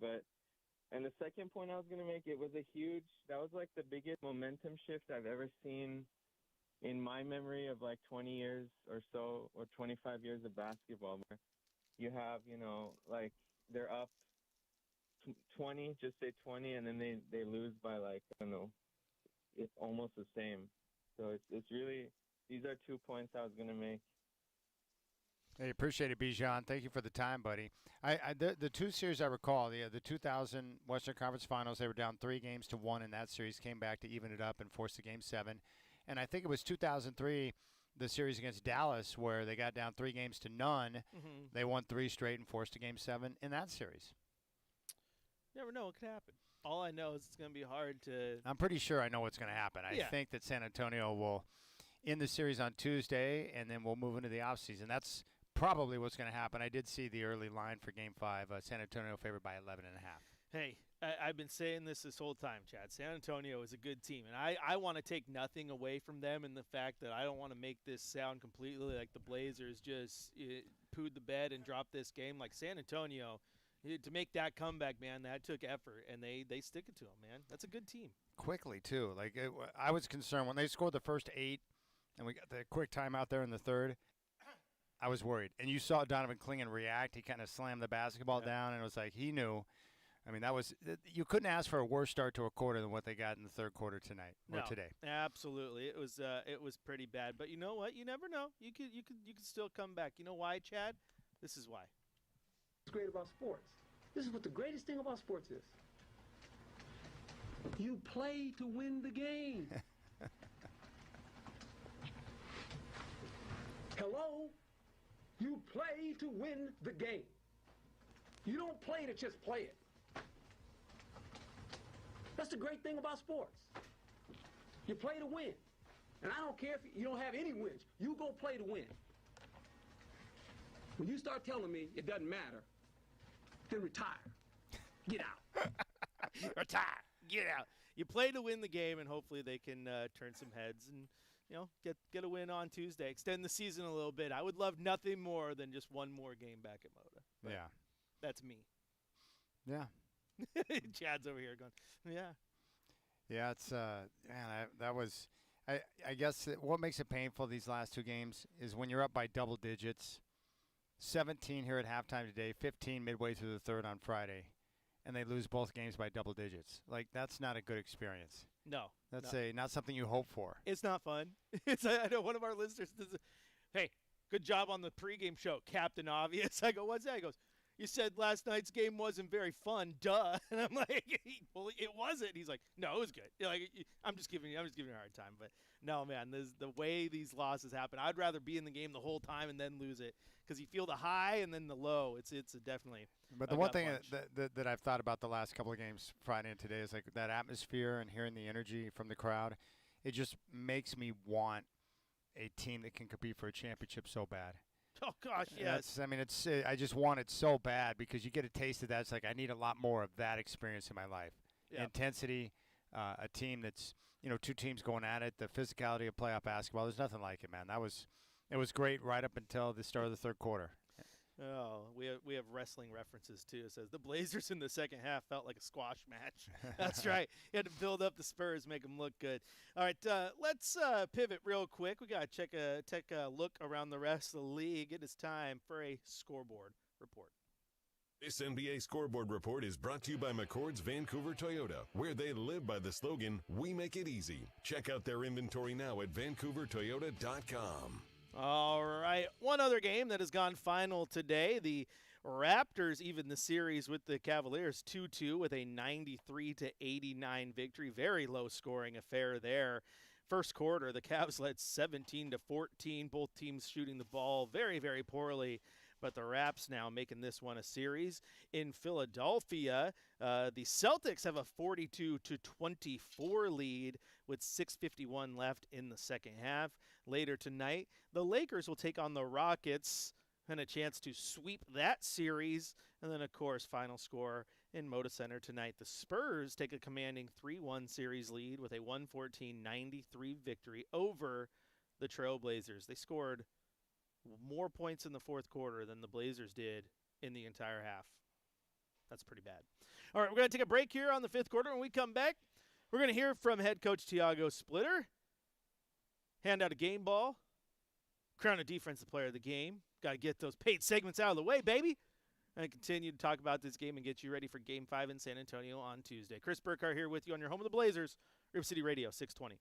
And the second point I was going to make, that was like the biggest momentum shift I've ever seen in my memory of 20 years or so, or 25 years of basketball, where you have, they're up 20, just say 20, and then they lose by like, I don't know, it's almost the same. So it's really, these are 2 points I was going to make. Hey, appreciate it, Bijan. Thank you for the time, buddy. The two series I recall, the 2000 Western Conference Finals, they were down 3-1 in that series, came back to even it up and forced a Game 7. And I think it was 2003, the series against Dallas, where they got down 3-0. Mm-hmm. They won 3 straight and forced a Game 7 in that series. Never know what could happen. All I know is it's going to be hard to. I'm pretty sure I know what's going to happen. I think that San Antonio will end the series on Tuesday, and then we'll move into the offseason. That's probably what's going to happen. I did see the early line for Game 5. San Antonio favored by 11.5. Hey, I've been saying this whole time, Chad. San Antonio is a good team, and I want to take nothing away from them in the fact that I don't want to make this sound completely like the Blazers just pooed the bed and dropped this game. Like San Antonio, to make that comeback, man, that took effort, and they stick it to them, man. That's a good team. Quickly, too. Like I was concerned when they scored the first 8, and we got the quick timeout there in the third. I was worried. And you saw Donovan Clingan react. He kind of slammed the basketball down, and it was like he knew. I mean, you couldn't ask for a worse start to a quarter than what they got in the third quarter tonight or today. Absolutely. It was pretty bad. But you know what? You never know. You could still come back. You know why, Chad? This is why. What's great about sports? This is what the greatest thing about sports is. You play to win the game. Hello? You play to win the game. You don't play to just play it. That's the great thing about sports. You play to win. And I don't care if you don't have any wins. You go play to win. When you start telling me it doesn't matter, then retire. Get out. Retire. Get out. You play to win the game, and hopefully they can turn some heads and get a win on Tuesday. Extend the season a little bit. I would love nothing more than just one more game back at Moda. But that's me. Yeah. Chad's over here going, yeah. Yeah, it's man, that was. I guess what makes it painful these last 2 games is when you're up by double digits. 17 here at halftime today, 15 midway through the third on Friday, and they lose both games by double digits. Like, that's not a good experience. No. That's not something you hope for. It's not fun. I know one of our listeners says, hey, good job on the pregame show, Captain Obvious. I go, what's that? He goes, you said last night's game wasn't very fun, duh. And I'm like, well, it wasn't. He's like, no, it was good. Like, I'm just giving you a hard time. But no, man, the way these losses happen, I'd rather be in the game the whole time and then lose it because you feel the high and then the low. It's definitely. But the one thing that I've thought about the last couple of games, Friday and today, is like that atmosphere and hearing the energy from the crowd. It just makes me want a team that can compete for a championship so bad. Oh, gosh, yes. I just want it so bad because you get a taste of that. It's like I need a lot more of that experience in my life. Yep. Intensity, a team that's, 2 teams going at it, the physicality of playoff basketball. There's nothing like it, man. It was great right up until the start of the third quarter. Oh, we have wrestling references, too. It says the Blazers in the second half felt like a squash match. That's right. You had to build up the Spurs, make them look good. All right, let's pivot real quick. We got to take a look around the rest of the league. It is time for a scoreboard report. This NBA Scoreboard Report is brought to you by McCord's Vancouver Toyota, where they live by the slogan, we make it easy. Check out their inventory now at vancouvertoyota.com. All right, one other game that has gone final today. The Raptors even the series with the Cavaliers 2-2 with a 93-89 victory. Very low-scoring affair there. First quarter, the Cavs led 17-14. Both teams shooting the ball very, very poorly. But the Raps now making this one a series. In Philadelphia, the Celtics have a 42-24 lead with 6:51 left in the second half. Later tonight, the Lakers will take on the Rockets and a chance to sweep that series. And then, of course, final score in Moda Center tonight. The Spurs take a commanding 3-1 series lead with a 114-93 victory over the Trailblazers. They scored more points in the fourth quarter than the Blazers did in the entire half. That's pretty bad. All right, we're going to take a break here on the fifth quarter. When we come back, we're going to hear from head coach Tiago Splitter, hand out a game ball, crown a defensive player of the game. Got to get those paid segments out of the way, baby. and continue to talk about this game and get you ready for Game 5 in San Antonio on Tuesday. Chris Burkhardt here with you on your home of the Blazers, Rip City Radio 620.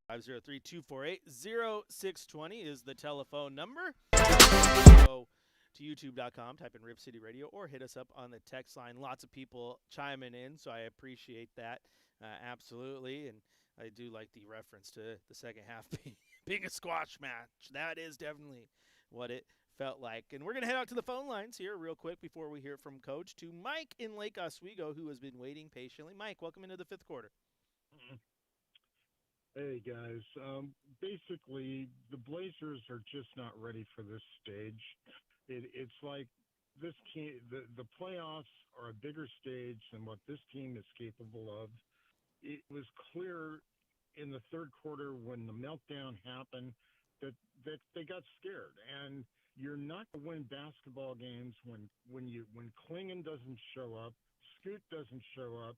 Five 503-248-0620 is the telephone number. Go to youtube.com, type in Rip City Radio, or hit us up on the text line. Lots of people chiming in, so I appreciate that. Absolutely. And I do like the reference to the second half being a squash match. That is definitely what it felt like. And we're going to head out to the phone lines here real quick before we hear from Coach to Mike in Lake Oswego, who has been waiting patiently. Mike, welcome into the fifth quarter. Hey, guys. Basically, the Blazers are just not ready for this stage. It's like this team, the playoffs are a bigger stage than what this team is capable of. It was clear in the third quarter when the meltdown happened that they got scared. And you're not going to win basketball games when Klingon doesn't show up, Scoot doesn't show up,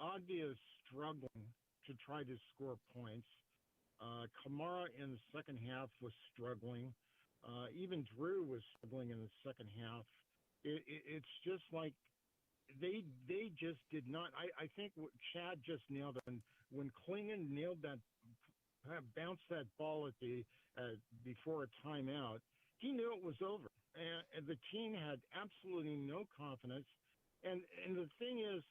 Agdia is struggling to try to score points. Kamara in the second half was struggling. Even Drew was struggling in the second half. It's just like they just did not. I think what Chad just nailed it. When Klingon bounced that ball at before a timeout, he knew it was over, and the team had absolutely no confidence. And the thing is,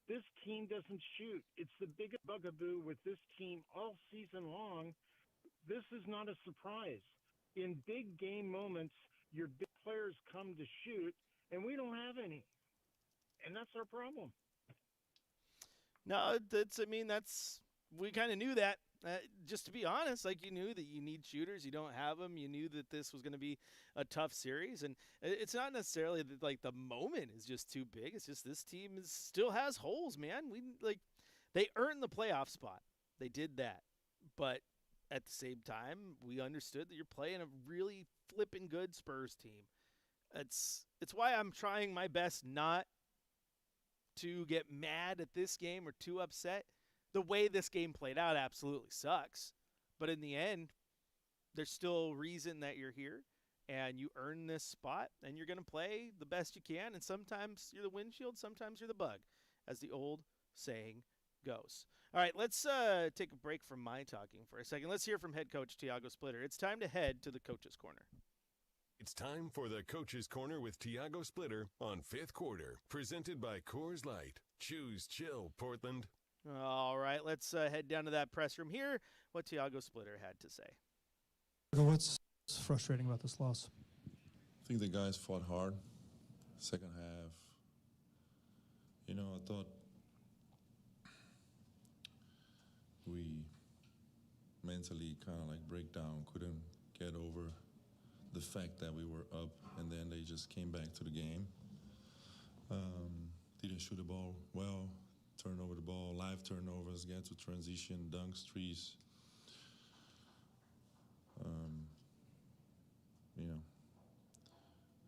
this team doesn't shoot. It's the biggest bugaboo with this team all season long. This is not a surprise. In big game moments, your big players come to shoot, and we don't have any. And that's our problem. No, we kind of knew that. Just to be honest, like, you knew that you need shooters. You don't have them. You knew that this was going to be a tough series. And it's not necessarily that, like, the moment is just too big. It's just this team still has holes, man. They earned the playoff spot. They did that. But at the same time, we understood that you're playing a really flipping good Spurs team. It's why I'm trying my best not to get mad at this game or too upset. The way this game played out absolutely sucks. But in the end, there's still reason that you're here, and you earn this spot, and you're going to play the best you can. And sometimes you're the windshield, sometimes you're the bug, as the old saying goes. All right, let's take a break from my talking for a second. Let's hear from head coach Tiago Splitter. It's time to head to the Coach's Corner. It's time for the Coach's Corner with Tiago Splitter on Fifth Quarter, presented by Coors Light. Choose chill, Portland. All right, let's head down to that press room here, what Tiago Splitter had to say. What's frustrating about this loss? I think the guys fought hard. Second half, I thought we mentally kind of like break down, couldn't get over the fact that we were up, and then they just came back to the game. Didn't shoot the ball well. Turn over the ball, live turnovers, get to transition, dunks, threes.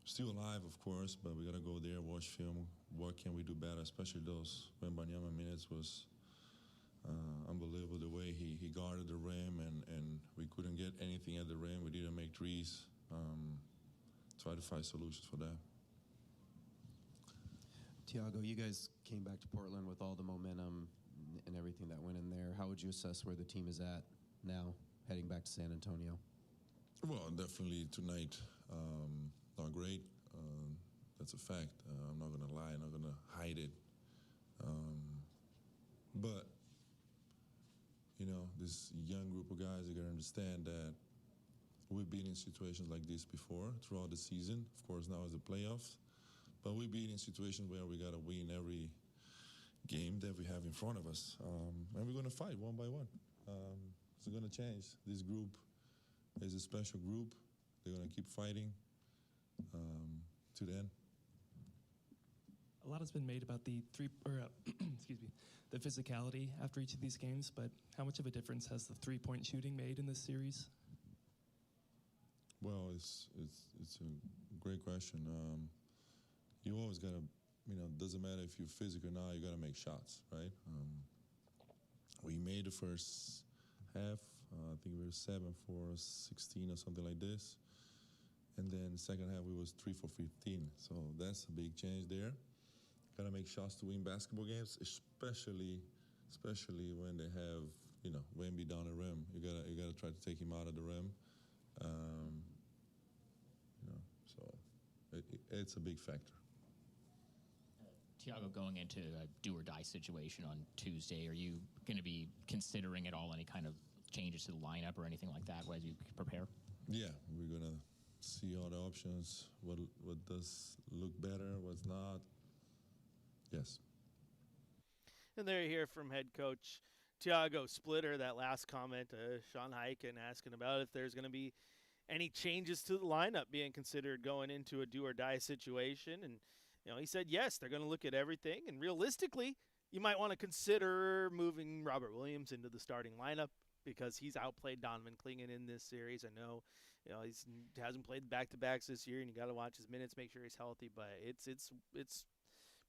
Still alive, of course, but we got to go there, watch film. What can we do better, especially those Wembanyama minutes was unbelievable, the way he guarded the rim, and we couldn't get anything at the rim. We didn't make threes. Try to find solutions for that. Tiago, you guys came back to Portland with all the momentum and everything that went in there. How would you assess where the team is at now, heading back to San Antonio? Well, definitely tonight, not great. That's a fact. I'm not going to lie. I'm not going to hide it. But, this young group of guys are going to understand that we've been in situations like this before throughout the season. Of course, now is the playoffs. But we've been in situations where we got to win every game that we have in front of us. And we're going to fight one by one. It's going to change. This group is a special group. They're going to keep fighting to the end. A lot has been made about the the physicality after each of these games, but how much of a difference has the three-point shooting made in this series? Well, it's a great question. You always got to, doesn't matter if you're physical or not, you got to make shots, right? We made the first half. I think we were 7 for 16 or something like this. And then the second half, we was 3 for 15. So that's a big change there. Got to make shots to win basketball games, especially when they have, Wemby down the rim. You gotta try to take him out of the rim. So it's a big factor. Tiago, going into a do-or-die situation on Tuesday, are you going to be considering at all any kind of changes to the lineup or anything like that as you prepare? Yeah, we're going to see all the options, what does look better, what's not. Yes. And there you hear from head coach Thiago Splitter, that last comment, Sean Hyken asking about if there's going to be any changes to the lineup being considered going into a do-or-die situation. And, he said, yes, they're going to look at everything. And realistically, you might want to consider moving Robert Williams into the starting lineup because he's outplayed Donovan Clingan in this series. I know, he hasn't played back-to-backs this year, and you got to watch his minutes, make sure he's healthy. But it's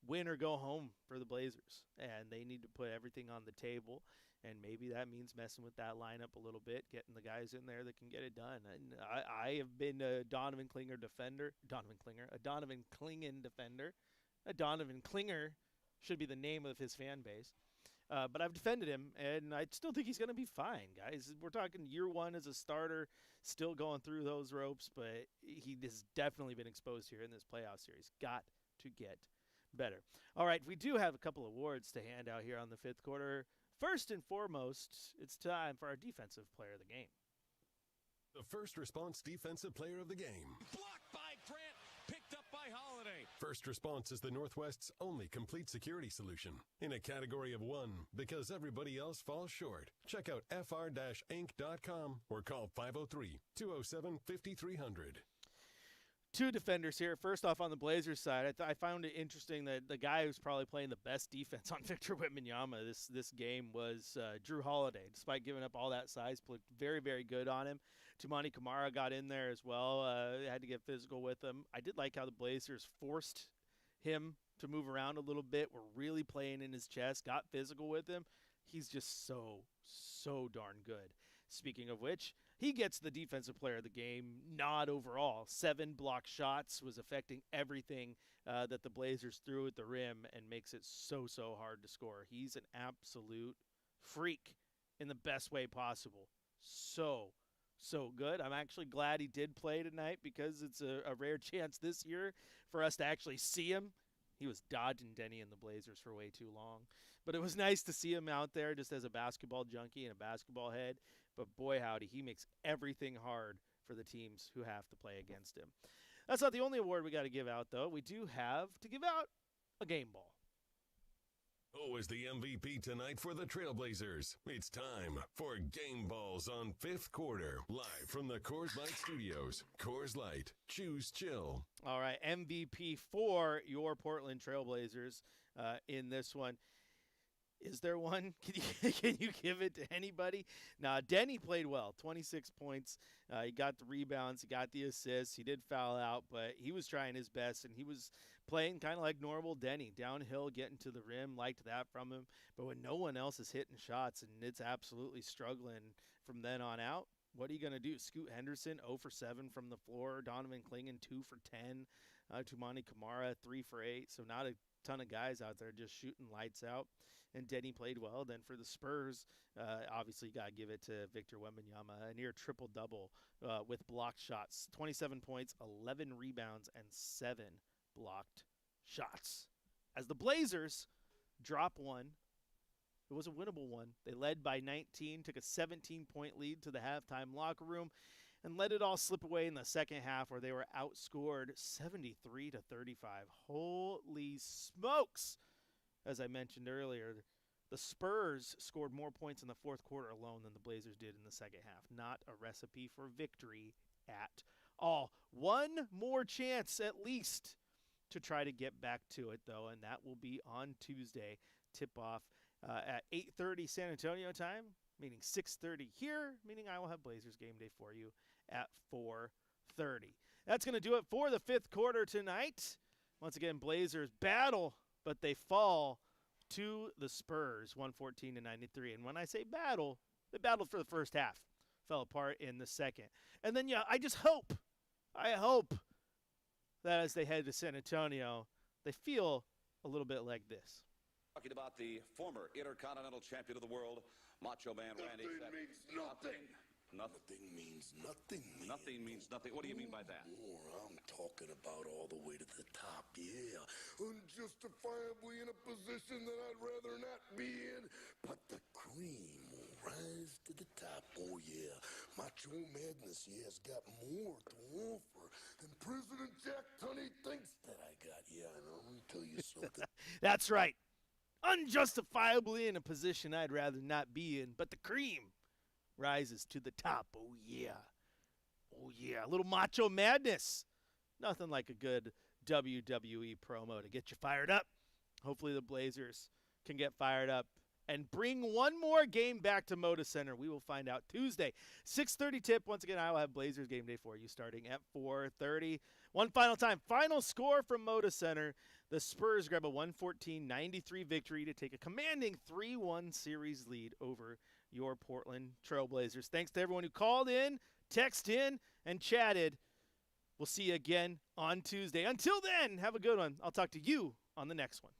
win or go home for the Blazers, and they need to put everything on the table. And maybe that means messing with that lineup a little bit, getting the guys in there that can get it done. And I have been a Donovan Clingan defender. A Donovan Klinger should be the name of his fan base. But I've defended him, and I still think he's going to be fine, guys. We're talking year one as a starter, still going through those ropes, but he has definitely been exposed here in this playoff series. Got to get better. All right, we do have a couple awards to hand out here on the fifth quarter. First and foremost, it's time for our defensive player of the game. The first response defensive player of the game. Blocked by Grant, picked up by Holiday. First response is the Northwest's only complete security solution in a category of one because everybody else falls short. Check out fr-inc.com or call 503-207-5300. Two defenders here. First off, on the Blazers side, I found it interesting that the guy who's probably playing the best defense on Victor Wembanyama this game was Drew Holiday. Despite giving up all that size, played very, very good on him. Toumani Camara got in there as well. Had to get physical with him. I did like how the Blazers forced him to move around a little bit. Were really playing in his chest, got physical with him. He's just so darn good. Speaking of which, he gets the defensive player of the game nod overall. 7 block shots, was affecting everything that the Blazers threw at the rim and makes it so hard to score. He's an absolute freak in the best way possible. So good. I'm actually glad he did play tonight because it's a rare chance this year for us to actually see him. He was dodging Denny and the Blazers for way too long. But it was nice to see him out there just as a basketball junkie and a basketball head. But boy, howdy, he makes everything hard for the teams who have to play against him. That's not the only award we got to give out, though. We do have to give out a game ball. Who is the MVP tonight for the Trailblazers? It's time for Game Balls on Fifth Quarter, live from the Coors Light Studios. Coors Light, choose chill. All right, MVP for your Portland Trailblazers in this one. Is there one? Can you give it to anybody? Nah, Denny played well, 26 points. He got the rebounds, he got the assists. He did foul out, but he was trying his best, and he was playing kind of like normal Denny, downhill, getting to the rim. Liked that from him. But when no one else is hitting shots and it's absolutely struggling from then on out, what are you going to do? Scoot Henderson, 0 for 7 from the floor. Donovan Clingan, 2 for 10. Toumani Camara, 3 for 8. So not a ton of guys out there just shooting lights out. And Denny played well. Then for the Spurs, obviously you got to give it to Victor Wembanyama, a near triple-double with blocked shots. 27 points, 11 rebounds, and 7 blocked shots. As the Blazers drop one, it was a winnable one. They led by 19, took a 17-point lead to the halftime locker room, and let it all slip away in the second half where they were outscored 73-35. Holy smokes! As I mentioned earlier, the Spurs scored more points in the fourth quarter alone than the Blazers did in the second half. Not a recipe for victory at all. One more chance at least to try to get back to it, though, and that will be on Tuesday. Tip-off at 8:30 San Antonio time, meaning 6:30 here, meaning I will have Blazers game day for you at 4:30. That's going to do it for the fifth quarter tonight. Once again, Blazers battle, but they fall to the Spurs, 114-93. And when I say battle, they battled for the first half, fell apart in the second. And then, I hope that as they head to San Antonio, they feel a little bit like this. Talking about the former Intercontinental Champion of the world, Macho Man Randy. Nothing means nothing. Nothing means nothing. Nothing means nothing. What do you mean by that? More, I'm talking about all the way to the top, yeah. Unjustifiably in a position that I'd rather not be in, but the cream will rise to the top. Oh, yeah. Macho Madness, yeah, has got more to offer than President Jack Tunney thinks that I got. Yeah, I know. Let me tell you something. That's right. Unjustifiably in a position I'd rather not be in, but the cream rises to the top. Oh, yeah. Oh, yeah. A little Macho Madness. Nothing like a good WWE promo to get you fired up. Hopefully the Blazers can get fired up and bring one more game back to Moda Center. We will find out Tuesday. 6:30 tip. Once again, I will have Blazers game day for you starting at 4:30. One final time. Final score from Moda Center. The Spurs grab a 114-93 victory to take a commanding 3-1 series lead over your Portland Trailblazers. Thanks to everyone who called in, texted in, and chatted. We'll see you again on Tuesday. Until then, have a good one. I'll talk to you on the next one.